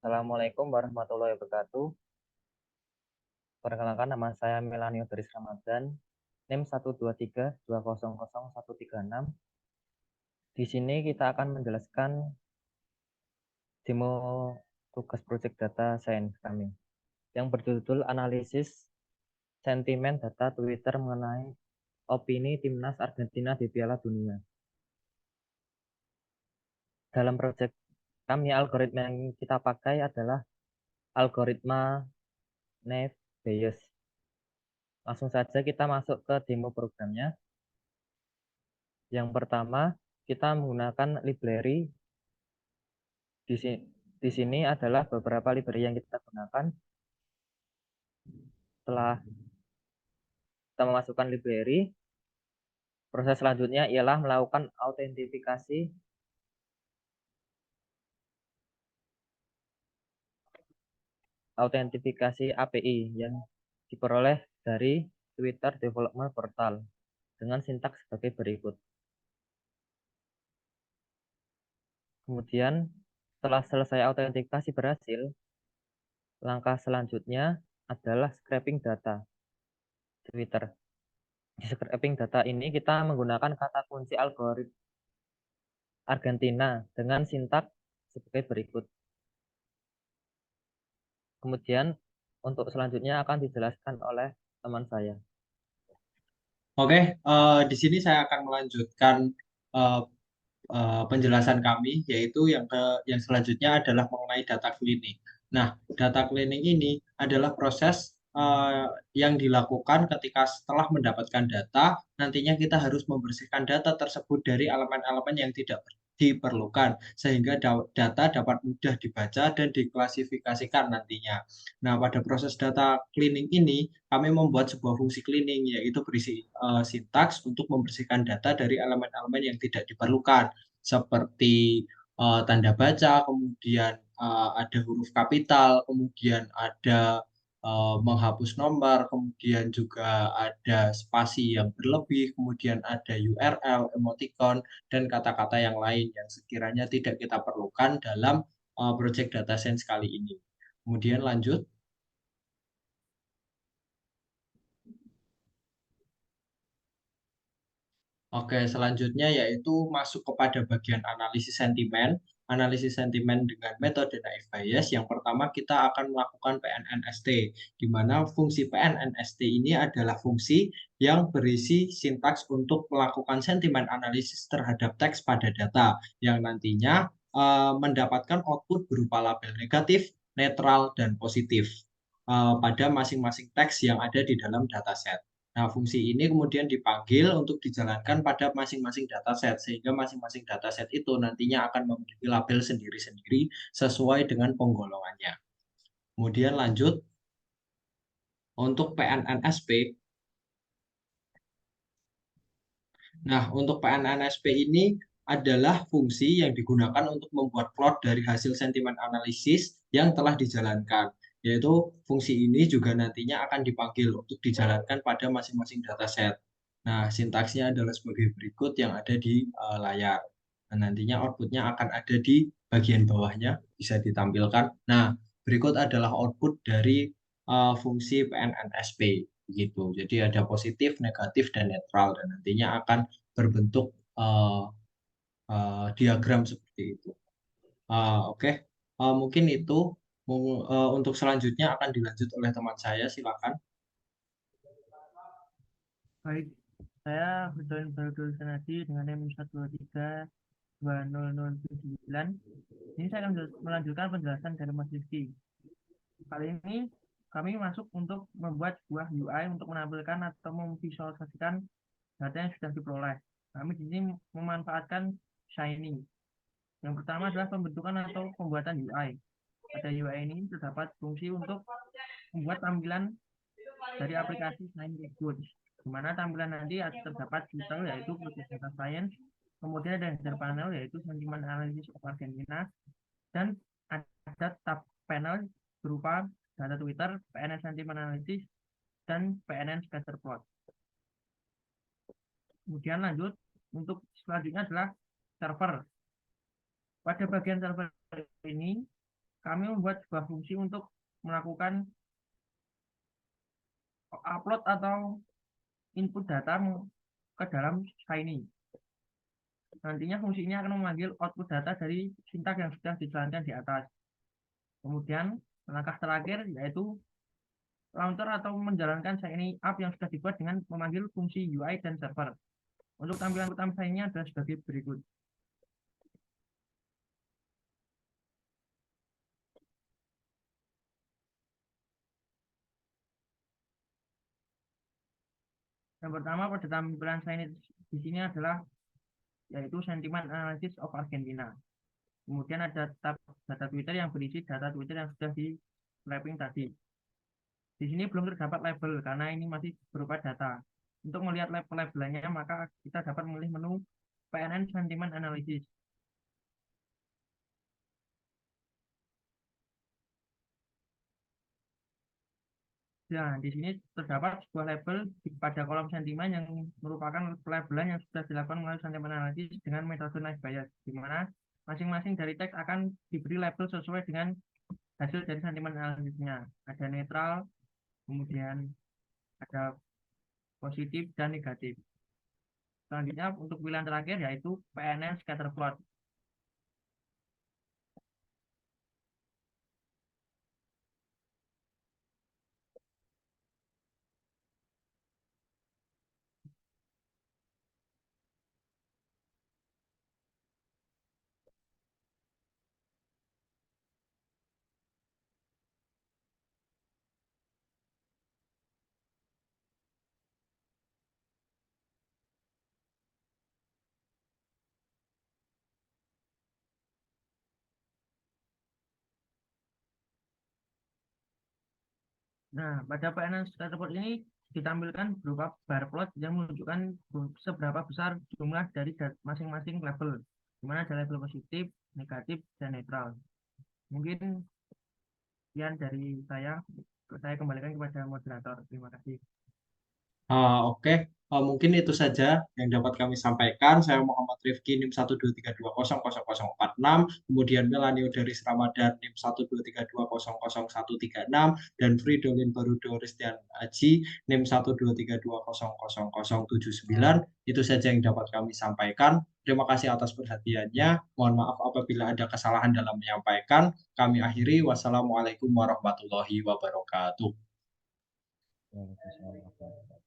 Assalamualaikum warahmatullahi wabarakatuh. Perkenalkan, nama saya Melanio Daris Ramadan, NIM 123200136. Di sini kita akan menjelaskan demo tugas proyek data science kami yang berjudul analisis sentimen data Twitter mengenai opini timnas Argentina di Piala Dunia. Dalam proyek kami, algoritma yang kita pakai adalah algoritma Naive Bayes. Langsung saja kita masuk ke demo programnya. Yang pertama, kita menggunakan library. Di sini adalah beberapa library yang kita gunakan. Setelah kita memasukkan library, proses selanjutnya ialah melakukan autentifikasi API yang diperoleh dari Twitter Development Portal dengan sintaks sebagai berikut. Kemudian, setelah selesai autentikasi berhasil, langkah selanjutnya adalah scraping data Twitter. Di scraping data ini kita menggunakan kata kunci algoritma Argentina dengan sintaks sebagai berikut. Kemudian untuk selanjutnya akan dijelaskan oleh teman saya. Oke, di sini saya akan melanjutkan eh, penjelasan kami, yaitu yang selanjutnya adalah mengenai data cleaning. Nah, data cleaning ini adalah proses yang dilakukan ketika setelah mendapatkan data, nantinya kita harus membersihkan data tersebut dari elemen-elemen yang tidak diperlukan, sehingga data dapat mudah dibaca dan diklasifikasikan nantinya. Nah, pada proses data cleaning ini, kami membuat sebuah fungsi cleaning, yaitu berisi sintaks untuk membersihkan data dari elemen-elemen yang tidak diperlukan seperti tanda baca, kemudian ada huruf kapital, kemudian ada menghapus nomor, kemudian juga ada spasi yang berlebih, kemudian ada URL, emoticon, dan kata-kata yang lain yang sekiranya tidak kita perlukan dalam project data science kali ini. Kemudian lanjut. Oke, selanjutnya yaitu masuk kepada bagian analisis sentimen. Analisis sentimen dengan metode naive Bayes. Yang pertama kita akan melakukan PNNST, di mana fungsi PNNST ini adalah fungsi yang berisi sintaks untuk melakukan sentimen analisis terhadap teks pada data, yang nantinya mendapatkan output berupa label negatif, netral, dan positif pada masing-masing teks yang ada di dalam dataset. Nah, fungsi ini kemudian dipanggil untuk dijalankan pada masing-masing dataset, sehingga masing-masing dataset itu nantinya akan memiliki label sendiri-sendiri sesuai dengan penggolongannya. Kemudian lanjut, untuk PNNSP. Nah, untuk PNNSP ini adalah fungsi yang digunakan untuk membuat plot dari hasil sentimen analisis yang telah dijalankan. Yaitu fungsi ini juga nantinya akan dipanggil untuk dijalankan pada masing-masing dataset. Nah, sintaksnya adalah sebagai berikut yang ada di layar. Nah, nantinya outputnya akan ada di bagian bawahnya, bisa ditampilkan. Nah, berikut adalah output dari fungsi PNNSP. Gitu. Jadi ada positif, negatif, dan netral. Dan nantinya akan berbentuk diagram seperti itu. Oke. Mungkin itu untuk selanjutnya akan dilanjut oleh teman saya. Silakan. Baik, saya Hussein Bahrudul Sanadi dengan NIM 1232009. Ini saya akan melanjutkan penjelasan dari Mas Rizky. Kali ini kami masuk untuk membuat sebuah UI untuk menampilkan atau memvisualisasikan data yang sudah diperoleh. Kami di sini memanfaatkan Shiny. Yang pertama adalah pembentukan atau pembuatan UI. Pada UI ini terdapat fungsi untuk membuat tampilan dari aplikasi Shiny Good, di mana tampilan nanti terdapat titel yaitu Project Data Science, kemudian ada header panel yaitu Sentiment Analysis of Argentina, dan ada tab panel berupa data Twitter, PNN Sentiment Analysis, dan PNN Scatter Plot. Kemudian lanjut, untuk selanjutnya adalah server. Pada bagian server ini kami membuat sebuah fungsi untuk melakukan upload atau input data ke dalam Shiny. Nantinya fungsi ini akan memanggil output data dari sintak yang sudah dijalankan di atas. Kemudian langkah terakhir yaitu launcher atau menjalankan Shiny app yang sudah dibuat dengan memanggil fungsi UI dan server. Untuk tampilan utama Shiny adalah sebagai berikut. Yang pertama pada tampilan Shiny di sini adalah yaitu Sentiment Analysis of Argentina. Kemudian ada tab data Twitter yang berisi data Twitter yang sudah di wrapping tadi. Di sini belum terdapat label karena ini masih berupa data. Untuk melihat label-labelnya maka kita dapat memilih menu PNN Sentiment Analysis. Nah, di sini terdapat sebuah label pada kolom sentimen yang merupakan labelan yang sudah dilakukan melalui sentimen analisis dengan metode nice bias, di mana masing-masing dari teks akan diberi label sesuai dengan hasil dari sentimen analisisnya. Ada netral, kemudian ada positif dan negatif. Selanjutnya untuk pilihan terakhir yaitu PNN Scatterplot. Nah, pada PNN Scatterplot ini ditampilkan berupa bar plot yang menunjukkan seberapa besar jumlah dari masing-masing label, di mana ada label positif, negatif, dan netral. Mungkin sekian dari saya kembalikan kepada moderator. Terima kasih. Oke, mungkin itu saja yang dapat kami sampaikan. Saya Muhammad Rifki, NIM 123200046, kemudian Melanio dari Ramadan, NIM 123200136, dan Fridolin Barudo Ristian Aji, NIM 123200079. Itu saja yang dapat kami sampaikan. Terima kasih atas perhatiannya. Mohon maaf apabila ada kesalahan dalam menyampaikan. Kami akhiri. Wassalamualaikum warahmatullahi wabarakatuh. Waalaikumsalam warahmatullahi wabarakatuh.